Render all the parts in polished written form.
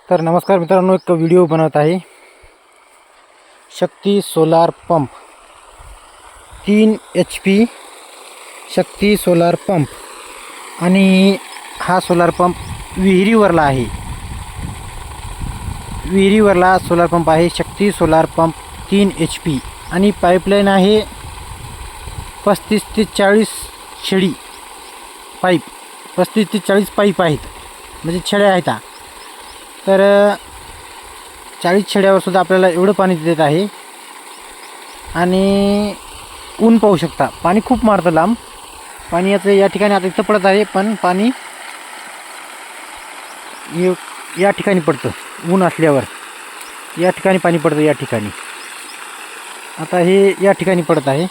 तर नमस्कार मित्रांनो, एक व्हिडिओ बनवत आहे. शक्ती सोलार पंप 3 HP शक्ती सोलार पंप. आणि हा सोलार पंप विहिरीवरला आहे. विहिरीवरला सोलार पंप आहे. शक्ती सोलार पंप 3 HP. आणि पाईपलाईन आहे 35 ते 40 छडी पाईप. 35 ते 40 पाईप आहेत, म्हणजे छड्या आहेत. तर 40 छड्यावर सुद्धा आपल्याला एवढं पाणी देत आहे. आणि ऊन पाहू शकता, पाणी खूप मारतं लांब. पाणी याचं या ठिकाणी आता इथं पडत आहे, पण पाणी या ठिकाणी पडतं. ऊन असल्यावर या ठिकाणी पाणी पडतं. या ठिकाणी आता हे या ठिकाणी पडत आहे.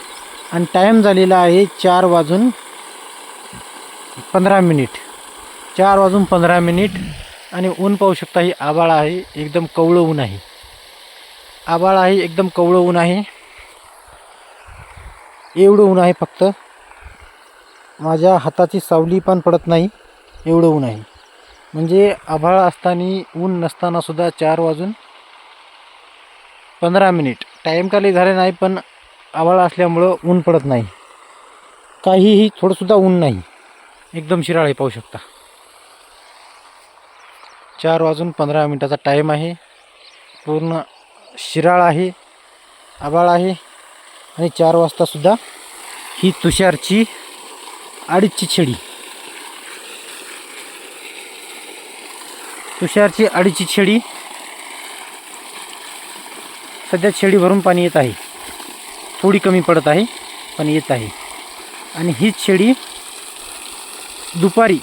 आणि टाईम झालेला आहे 4:15. 4:15. आणि ऊन पाहू शकता. ही आभाळ आहे, एकदम कवळं ऊन आहे. आभाळ आहे, एकदम कवळं ऊन आहे. एवढं ऊन आहे, फक्त माझ्या हाताची सावली पण पडत नाही एवढं ऊन आहे. म्हणजे आभाळ असताना, ऊन नसताना सुद्धा 4:15. टाईम काही झाले नाही, पण आभाळ असल्यामुळं ऊन पडत नाही. काहीही थोडंसुद्धा ऊन नाही, एकदम शिराळ आहे. पाहू शकता 4:15 टाईम आहे. पूर्ण शिराळ आहे, आभाळ आहे. आणि 4 वाजतासुद्धा ही तुषारची 2.5ची छडी. तुषारची 2.5ची छडी. सध्या छडी भरून पाणी येत आहे. थोडी कमी पडत आहे, पण येत आहे. आणि हीच छडी दुपारी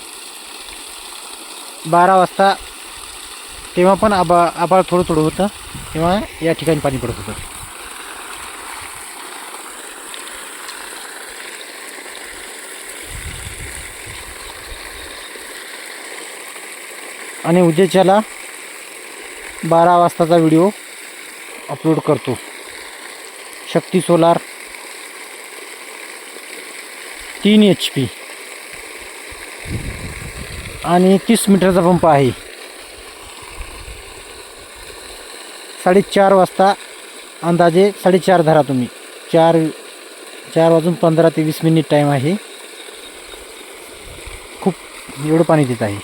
12 वाजता, तेव्हा पण आभाळ थोडं थोडं होतं, तेव्हा या ठिकाणी पाणी पडत होतं. आणि उद्याच्याला 12 वाजताचा व्हिडिओ अपलोड करतो. शक्ती सोलार 3 HP आणि 30 मीटरचा पंप आहे. 4:30 वाजता, अंदाजे 4:30 धरा तुम्ही. 4:15 ते 20 टाईम आहे. खूप एवढं पाणी देत आहे.